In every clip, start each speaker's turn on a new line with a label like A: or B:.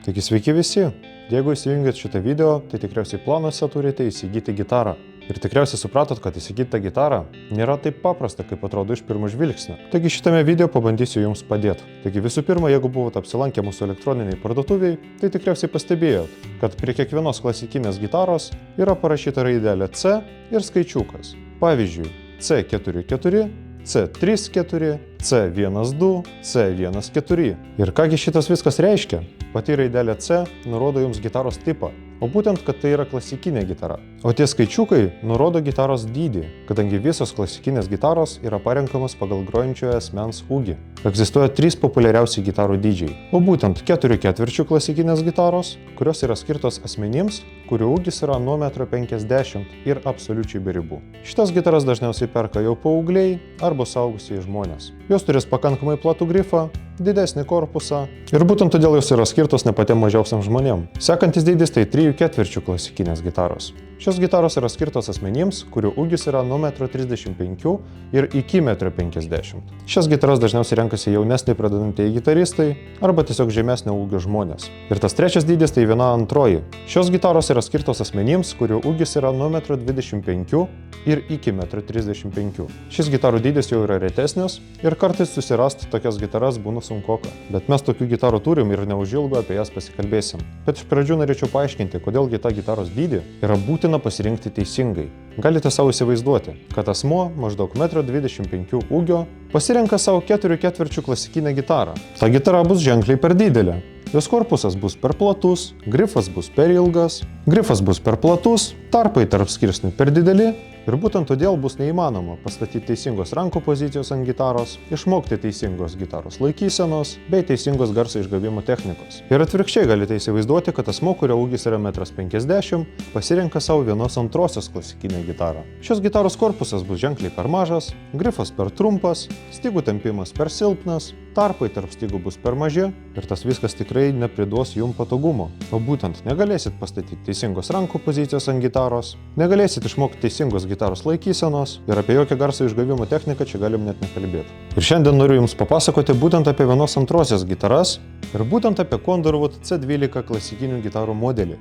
A: Taigi sveiki visi! Jeigu įsijungėt šitą video, tai tikriausiai planuose turite įsigyti gitarą. Ir tikriausiai supratot, kad įsigyti tą gitarą nėra taip paprasta, kaip atrodo iš pirmo žvilgsnio. Taigi šitame video pabandysiu jums padėti. Taigi visų pirma, jeigu buvote apsilankę mūsų elektroniniai parduotuviai, tai tikriausiai pastebėjot, kad prie kiekvienos klasikinės gitaros yra parašyta raidelė C ir skaičiukas. Pavyzdžiui, C44, C34, C12, C14. Ir kągi šitas viskas reiškia? Pati raidelė C nurodo jums gitaros tipą, o būtent, kad tai yra klasikinė gitara. O tie skaičiukai nurodo gitaros dydį, kadangi visos klasikinės gitaros yra parenkamos pagal grojančiojo asmens ūgį. Egzistuoja 3 populiariausi gitarų dydžiai, o būtent 4/4 klasikinės gitaros, kurios yra skirtos asmenims, kurių ūgis yra nuo 1,50 m ir absoliučiai be ribų. Šitas gitaras dažniausiai perka jau paaugliai arba suaugusieji žmonės. Jos turės pakankamai platų grifą, didesnį korpusą ir būtent todėl jos yra skirtos ne patiem mažiausiam žmonėm. Sekantis dydis tai 3/4 klasikinės gitaros. Šios gitaros yra skirtos asmenims, kurių ūgis yra nuo 1,35 m ir iki 1,50 m. Šias gitaras dažniausiai renkasi jaunesni pradedantieji gitaristai arba tiesiog žemesnio ūgio žmonės. Ir tas trečias dydis tai 1/2. Šios gitaros yra skirtos asmenims, kurių ūgis yra nuo 1,25 m ir iki 1,35 m. Šis gitarų dydis jau yra retesnis ir kartais susirasti tokias gitaras būna sunkoka. Bet mes tokių gitarų turim ir neužilgo apie jas pasikalbėsim. Bet iš pradžių norėčiau paaiškinti, kodėlgi tą gitaros dydį yra būtina pasirinkti teisingai. Galite savo įsivaizduoti, kad asmuo maždaug 1,25 m ūgio pasirenka savo 4/4 klasikinę gitarą. Ta gitara bus ženkliai per didelė. Jos korpusas bus per platus, grifas bus per ilgas, grifas bus per platus, tarpai tarp skirsnių per dideli ir būtent todėl bus neįmanoma pastatyti teisingos rankų pozicijos ant gitaros, išmokti teisingos gitaros laikysenos bei teisingos garso išgavimo technikos. Ir atvirkščiai galite įsivaizduoti, kad asmuo, kurio ūgis yra 1,50 m, pasirenka savo 1/2 klasikinę gitarą. Šios gitaros korpusas bus ženkliai per mažas, grifas per trumpas, stygų tempimas per silpnas, tarpai tarp stygų bus per maži ir tas viskas tikrai nepriduos jums patogumo. O būtent negalėsit pastatyti teisingos rankų pozicijos ant gitaros, negalėsit išmokti teisingos gitaros laikysenos ir apie jokią garso išgavimo techniką čia galim net nekalbėti. Ir šiandien noriu jums papasakoti būtent apie 1/2 gitaras ir būtent apie Condorwood C12 klasikinių gitarų modelį.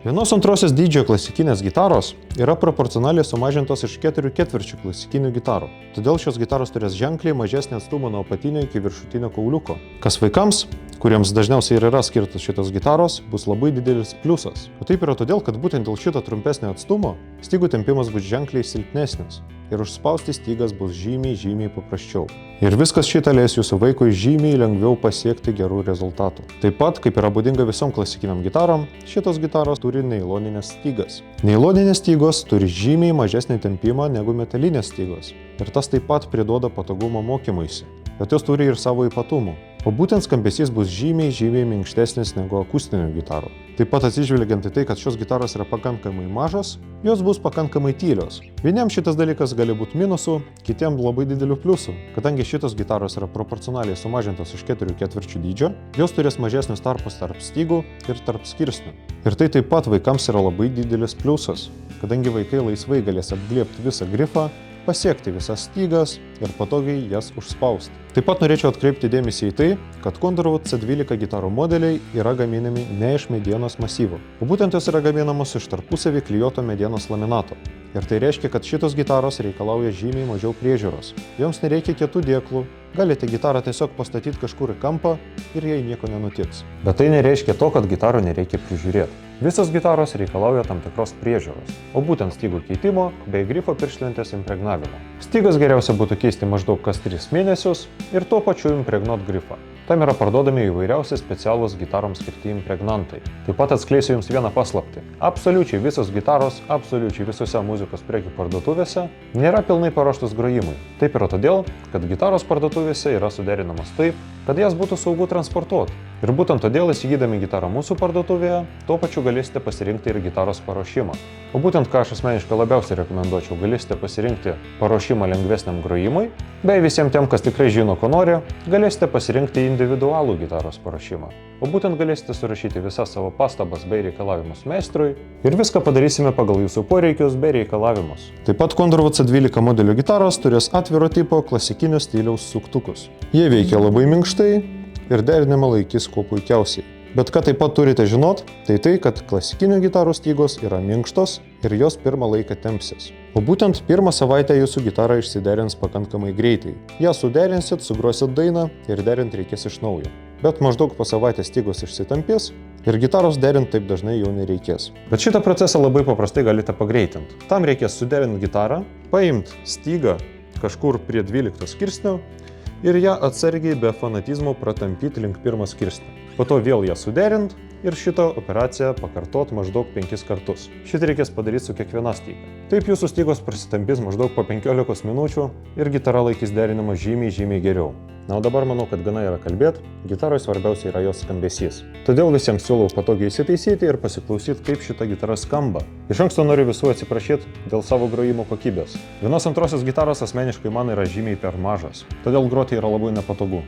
A: 1/2 dydžio klasikinės gitaros yra proporcionaliai sumažintos iš 4/4 klasikinių gitarų. Todėl šios gitaros turės ženkliai mažesnį atstumą nuo apatinio iki viršutinio kauliuko. Kas vaikams, kuriems dažniausiai ir yra skirtos šitos gitaros, bus labai didelis pliusas. O taip yra todėl, kad būtent dėl šito trumpesnio atstumo stygų tempimas bus ženkliai silpnesnis ir užspausti stygas bus žymiai paprasčiau. Ir viskas šitą leis jūsų vaikui žymiai lengviau pasiekti gerų rezultatų. Taip pat, kaip yra būdinga visom klasikiniam gitarom, šitos gitaros turi nailoninės stygas. Nailoninės stygos turi žymiai mažesnį tempimą negu metalinės stygos. Ir tas taip pat priduoda patogumo mokymuisi. Bet jos turi ir savo ypatumų. O būtent skambesys bus žymiai minkštesnis negu akustinių gitarų. Taip pat atsižvelgiant į tai, kad šios gitaros yra pakankamai mažos, jos bus pakankamai tylios. Vieniems šitas dalykas gali būti minusų, kitiems labai didelių pliusų. Kadangi šitos gitaros yra proporcionaliai sumažintos iš 4/4 dydžio, jos turės mažesnius tarpus tarp stygų ir tarp skirsnių. Ir tai taip pat vaikams yra labai didelis pliusas, kadangi vaikai laisvai galės apglėbti visą grifą, pasiekti visas stygas ir patogiai jas užspausti. Taip pat norėčiau atkreipti dėmesį į tai, kad Condorwood C12 gitarų modeliai yra gaminami ne iš medienos masyvo, o būtent jos yra gaminamos iš tarpusavį klijuoto medienos laminato. Ir tai reiškia, kad šitos gitaros reikalauja žymiai mažiau priežiūros. Joms nereikia kietų dėklų, galite gitarą tiesiog pastatyti kažkur į kampą ir jai nieko nenutiks. Bet tai nereiškia to, kad gitarų nereikia prižiūrėti. Visos gitaros reikalauja tam tikros priežiūros, o būtent stygų keitimo bei grifo pirštlentės impregnavimo. Stygas geriausia būtų keisti maždaug kas 3 mėnesius ir tuo pačiu impregnuot grifą. Tam yra parduodami įvairiausi specialūs gitaroms skirti impregnantai. Taip pat atskleisiu jums vieną paslaptį. Absoliučiai visos gitaros, absoliučiai visose muzikos prekių parduotuvėse nėra pilnai paruoštos grojimui. Taip yra todėl, kad gitaros parduotuvėse yra suderinamos taip, kad jas būtų saugu transportuoti. Ir būtent todėl įsigydami gitarą mūsų parduotuvėje, tuo pačiu galėsite pasirinkti ir gitaros paruošimą. O būtent ką aš asmeniškai labiausiai rekomenduočiau, galėsite pasirinkti paruošimą lengvesniam grojimui, bei visiems tiem, kas tikrai žino, ko nori, galėsite pasirinkti individualų gitaros paruošimą. O būtent galėsite surašyti visas savo pastabas bei reikalavimus meistrui ir viską padarysime pagal jūsų poreikius bei reikalavimus. Taip pat Condorwood C12 modelio gitaros turės atviro tipo klasikinio stiliaus suktukus. Jie veikia labai minkštai minkštai ir derinimą laikys kuo puikiausiai. Bet ką taip pat turite žinot, tai tai, kad klasikinių gitarų stygos yra minkštos ir jos pirmą laiką tempsis. O būtent pirmą savaitę jūsų gitara išsiderins pakankamai greitai. Ją suderinsit, sugrosit dainą ir derint reikės iš naujo. Bet maždaug po savaitės stygos išsitampės ir gitaros derint taip dažnai jau nereikės. Bet šitą procesą labai paprastai galite pagreitinti. Tam reikės suderinti gitarą, paimti stygą kažkur prie 12 skirsnio ir ją atsargiai be fanatizmo pratampyti link pirmo skirsnio. Po to vėl ją suderint ir šitą operaciją pakartot maždaug 5 kartus. Šitą reikės padaryti su kiekviena styga. Taip jūsų stygos prasitampys maždaug po 15 minučių ir gitara laikys derinimą žymiai geriau. Na, o dabar manau, kad gana yra kalbėti, gitaroje svarbiausia yra jos skambesys. Todėl visiems siūlau patogiai įsitaisyti ir pasiklausyti, kaip šita gitara skamba. Iš anksto noriu visų atsiprašyti dėl savo grojimo kokybės. Vienos antrosios gitaros asmeniškai man yra žymiai per mažas, todėl groti yra labai nepatogu.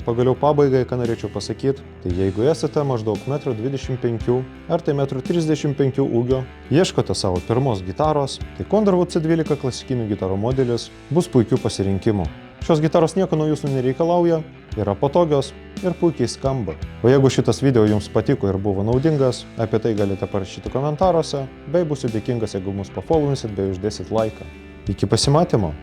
A: Ir pagaliau pabaigai, ką norėčiau pasakyti, tai jeigu esate maždaug 1,25 m ar tai 1,35 m ūgio, ieškote savo pirmos gitaros, tai Condorwood C12 klasikinių gitarų modelis bus puikių pasirinkimų. Šios gitaros nieko nuo jūsų nereikalauja, yra patogios ir puikiai skamba. O jeigu šitas video jums patiko ir buvo naudingas, apie tai galite parašyti komentaruose, bei būsiu dėkingas, jeigu mus pafollowinsit bei uždėsit laiką. Iki pasimatymo!